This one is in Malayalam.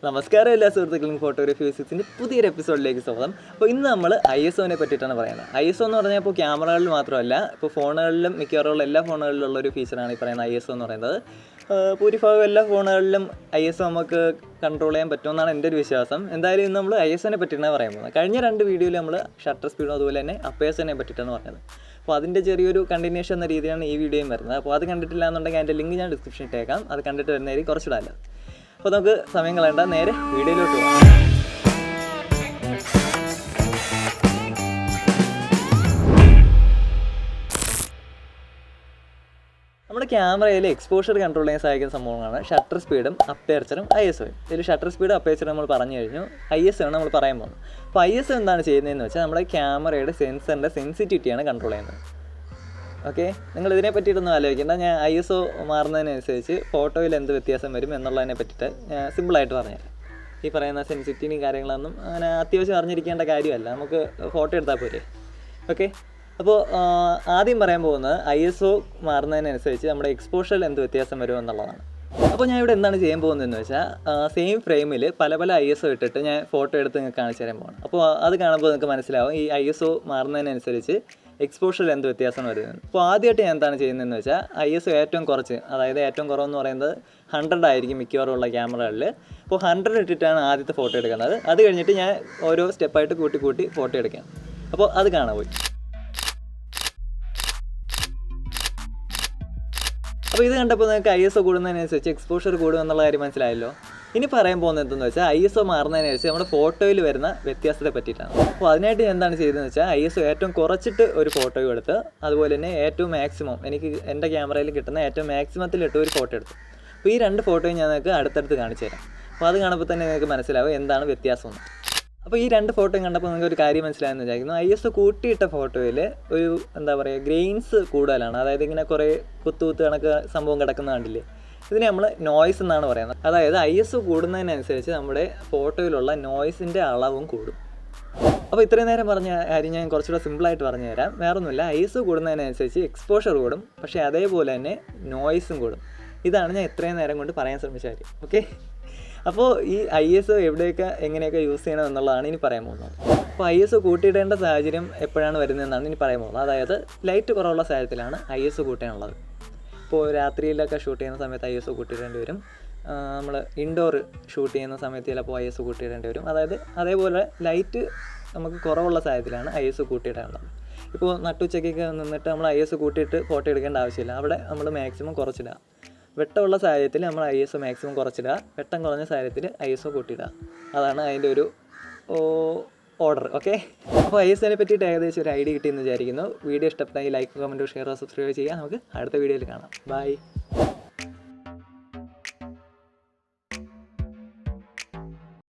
നമസ്കാരം എല്ലാ സുഹൃത്തുക്കളും ഫോട്ടോഗ്രാഫി ഫിസിക്സിൻ്റെ പുതിയൊരു എപ്പിസോഡിലേക്ക് സ്വാഗതം. അപ്പോൾ ഇന്ന് നമ്മൾ ISOനെ പറ്റിയിട്ടാണ് പറയുന്നത്. ISO എന്ന് പറഞ്ഞാൽ ഇപ്പോൾ ക്യാമറകളിൽ മാത്രമല്ല, ഇപ്പോൾ ഫോണുകളിലും മിക്കവാറും എല്ലാ ഫോണുകളിലുള്ള ഒരു ഫീച്ചറാണ് ഈ പറയുന്ന ISO എന്ന് പറയുന്നത്. ഭൂരിഭാഗം എല്ലാ ഫോണുകളിലും ISO നമുക്ക് കൺട്രോൾ ചെയ്യാൻ പറ്റുമെന്നാണ് എൻ്റെ ഒരു വിശ്വാസം. എന്തായാലും ഇന്ന് നമ്മൾ ISOനെ പറ്റിയിട്ടാണ് പറയാൻ പോകുന്നത്. കഴിഞ്ഞ 2 വീഡിയോയിൽ നമ്മൾ ഷട്ടർ സ്പീഡും അതുപോലെ തന്നെ അപ്പേഴ്സിനെ പറ്റിയിട്ടാണ് പറഞ്ഞത്. അപ്പോൾ അതിൻ്റെ ചെറിയൊരു കണ്ടിന്യൂഷൻ എന്ന രീതിയിലാണ് ഈ വീഡിയോയും വരുന്നത്. അപ്പോൾ അത് കണ്ടിട്ടില്ല എന്നുണ്ടെങ്കിൽ അതിൻ്റെ ലിങ്ക് ഞാൻ ഡിസ്ക്രിപ്ഷനിൽ ഇട്ടേക്കാം. അത് കണ്ടിട്ട് വരുന്നതായിരിക്കും കുറച്ചുകൂടെ നല്ലത്. അപ്പോൾ നമുക്ക് സമയം കളയണ്ട, നേരെ വീഡിയോയിലോട്ട് പോകാം. നമ്മുടെ ക്യാമറയിൽ എക്സ്പോഷർ കൺട്രോൾ ചെയ്യാൻ സഹായിക്കുന്ന സംഭവങ്ങളാണ് ഷട്ടർ സ്പീഡും അപ്പേർച്ചറും ISOയും. ഇതിൽ ഷട്ടർ സ്പീഡും അപ്പേർച്ചറും നമ്മൾ പറഞ്ഞു കഴിഞ്ഞു. ISO ആണ് നമ്മൾ പറയാൻ പോകുന്നത്. അപ്പോൾ ISO എന്താണ് ചെയ്യുന്നതെന്ന് വെച്ചാൽ നമ്മുടെ ക്യാമറയുടെ സെൻസറിൻ്റെ സെൻസിറ്റിവിറ്റിയാണ് കൺട്രോൾ ചെയ്യുന്നത്. ഓക്കെ, നിങ്ങൾ ഇതിനെ പറ്റിയിട്ടൊന്നും ആലോചിക്കേണ്ട. ഞാൻ ISO മാറുന്നതിനനുസരിച്ച് ഫോട്ടോയിൽ എന്ത് വ്യത്യാസം വരും എന്നുള്ളതിനെ പറ്റിയിട്ട് ഞാൻ സിമ്പിളായിട്ട് പറഞ്ഞുതരാം. ഈ പറയുന്ന സെൻസിറ്റിവിറ്റിയും കാര്യങ്ങളൊന്നും അങ്ങനെ അത്യാവശ്യം അറിഞ്ഞിരിക്കേണ്ട കാര്യമല്ല, നമുക്ക് ഫോട്ടോ എടുത്താൽ പോരെ. ഓക്കെ, അപ്പോൾ ആദ്യം പറയാൻ പോകുന്നത് ISO മാറുന്നതിനനുസരിച്ച് നമ്മുടെ എക്സ്പോഷറിൽ എന്ത് വ്യത്യാസം വരും എന്നുള്ളതാണ്. അപ്പോൾ ഞാൻ ഇവിടെ എന്താണ് ചെയ്യാൻ പോകുന്നതെന്ന് വെച്ചാൽ സെയിം ഫ്രെയിമിൽ പല ISO ഇട്ടിട്ട് ഞാൻ ഫോട്ടോ എടുത്ത് നിങ്ങൾക്ക് കാണിച്ചു തരാൻ പോകണം. അപ്പോൾ അത് കാണുമ്പോൾ നിങ്ങൾക്ക് മനസ്സിലാവും ഈ ISO മാറുന്നതിനനുസരിച്ച് എക്സ്പോഷറിൽ എന്ത് വ്യത്യാസം വരുന്നത്. അപ്പോൾ ആദ്യമായിട്ട് ഞാൻ എന്താണ് ചെയ്യുന്നതെന്ന് വെച്ചാൽ ISO ഏറ്റവും കുറച്ച്, അതായത് ഏറ്റവും കുറവെന്ന് പറയുന്നത് 100 ആയിരിക്കും മിക്കവാറും ഉള്ള ക്യാമറകളിൽ. അപ്പോൾ 100 ഇട്ടിട്ടാണ് ആദ്യത്തെ ഫോട്ടോ എടുക്കുന്നത്. അത് കഴിഞ്ഞിട്ട് ഞാൻ ഓരോ സ്റ്റെപ്പായിട്ട് കൂട്ടി ഫോട്ടോ എടുക്കാം. അപ്പോൾ അത് കാണാൻ പോയി. അപ്പോൾ ഇത് കണ്ടപ്പോൾ നിങ്ങൾക്ക് ISO കൂടുന്നതിനനുസരിച്ച് എക്സ്പോഷർ കൂടും എന്നുള്ള കാര്യം മനസ്സിലായല്ലോ. ഇനി പറയാൻ പോകുന്നത് എന്തെന്ന് വെച്ചാൽ ISO മാറുന്നതിനനുസരിച്ച് നമ്മുടെ ഫോട്ടോയിൽ വരുന്ന വ്യത്യാസത്തെ പറ്റിയിട്ടാണ്. അപ്പോൾ അതിനായിട്ട് ഞാൻ എന്താണ് ചെയ്തതെന്ന് വെച്ചാൽ ISO ഏറ്റവും കുറച്ചിട്ട് ഒരു ഫോട്ടോ എടുത്ത്, അതുപോലെ തന്നെ ഏറ്റവും മാക്സിമം എനിക്ക് എൻ്റെ ക്യാമറയിൽ കിട്ടുന്ന ഏറ്റവും മാക്സിമത്തിലിട്ട് ഒരു ഫോട്ടോ എടുത്തു. അപ്പോൾ ഈ 2 ഫോട്ടോയും ഞാൻ നിങ്ങൾക്ക് അടുത്തടുത്ത് കാണിച്ചു തരാം. അപ്പോൾ അത് കാണുമ്പോൾ തന്നെ നിങ്ങൾക്ക് മനസ്സിലാവും എന്താണ് വ്യത്യാസമെന്ന്. അപ്പോൾ ഈ 2 ഫോട്ടോയും കണ്ടപ്പോൾ നിങ്ങൾക്ക് ഒരു കാര്യം മനസ്സിലായെന്ന് വിചാരിക്കുന്നു. ISO കൂട്ടിയിട്ട ഫോട്ടോയിൽ ഒരു എന്താ പറയുക, ഗ്രെയിൻസ് കൂടുതലാണ്. അതായത് ഇങ്ങനെ കുറേ കുത്ത് കണക്ക് സംഭവം കിടക്കുന്ന കണ്ടില്ലേ, ഇതിനെ നമ്മൾ നോയ്സ് എന്നാണ് പറയുന്നത്. അതായത് ISO കൂടുന്നതിനനുസരിച്ച് നമ്മുടെ ഫോട്ടോയിലുള്ള നോയ്സിൻ്റെ അളവും കൂടും. അപ്പോൾ ഇത്രയും നേരം പറഞ്ഞ കാര്യം ഞാൻ കുറച്ചുകൂടെ സിമ്പിളായിട്ട് പറഞ്ഞു തരാം. വേറൊന്നുമില്ല, ISO കൂടുന്നതിനനുസരിച്ച് എക്സ്പോഷർ കൂടും, പക്ഷേ അതേപോലെ തന്നെ നോയ്സും കൂടും. ഇതാണ് ഞാൻ ഇത്രയും നേരം കൊണ്ട് പറയാൻ ശ്രമിച്ച കാര്യം. ഓക്കെ, അപ്പോൾ ഈ ISO എവിടെയൊക്കെ എങ്ങനെയൊക്കെ യൂസ് ചെയ്യണം എന്നുള്ളതാണ് ഇനി പറയാൻ പോകുന്നത്. അപ്പോൾ ISO കൂട്ടിയിടേണ്ട സാഹചര്യം എപ്പോഴാണ് വരുന്നതെന്നാണ് ഇനി പറയാൻ പോകുന്നത്. അതായത് ലൈറ്റ് കുറവുള്ള സാഹചര്യത്തിലാണ് ISO കൂട്ടാനുള്ളത്. ഇപ്പോൾ രാത്രിയിലൊക്കെ ഷൂട്ട് ചെയ്യുന്ന സമയത്ത് ISO കൂട്ടിയിടേണ്ടി വരും. നമ്മൾ ഇൻഡോർ ഷൂട്ട് ചെയ്യുന്ന സമയത്ത് ചിലപ്പോൾ ISO കൂട്ടിയിടേണ്ടി വരും. അതായത് അതേപോലെ ലൈറ്റ് നമുക്ക് കുറവുള്ള സാഹചര്യത്തിലാണ് ISO കൂട്ടിയിടാനുള്ളത്. ഇപ്പോൾ നട്ടുച്ചയ്ക്കൊക്കെ നിന്നിട്ട് നമ്മൾ ISO കൂട്ടിയിട്ട് ഫോട്ടോ എടുക്കേണ്ട ആവശ്യമില്ല. അവിടെ നമ്മൾ മാക്സിമം കുറച്ചിടുക. വെട്ടമുള്ള സാഹചര്യത്തിൽ നമ്മൾ ISO മാക്സിമം കുറച്ചിടുക. വെട്ടം കുറഞ്ഞ സാഹചര്യത്തിൽ ISO കൂട്ടിയിടുക. അതാണ് അതിൻ്റെ ഒരു ഓർഡർ. ഓക്കെ, അപ്പോൾ ISOനെ പറ്റിയിട്ട് ഏകദേശം ഒരു ഐഡിയ കിട്ടിയെന്ന് വിചാരിക്കുന്നു. വീഡിയോ ഇഷ്ടപ്പെട്ടെങ്കിൽ ലൈക്ക്, കമൻറ്റ്, ഷെയർ, സബ്സ്ക്രൈബ് ചെയ്യുക. നമുക്ക് അടുത്ത വീഡിയോയിൽ കാണാം. ബൈ.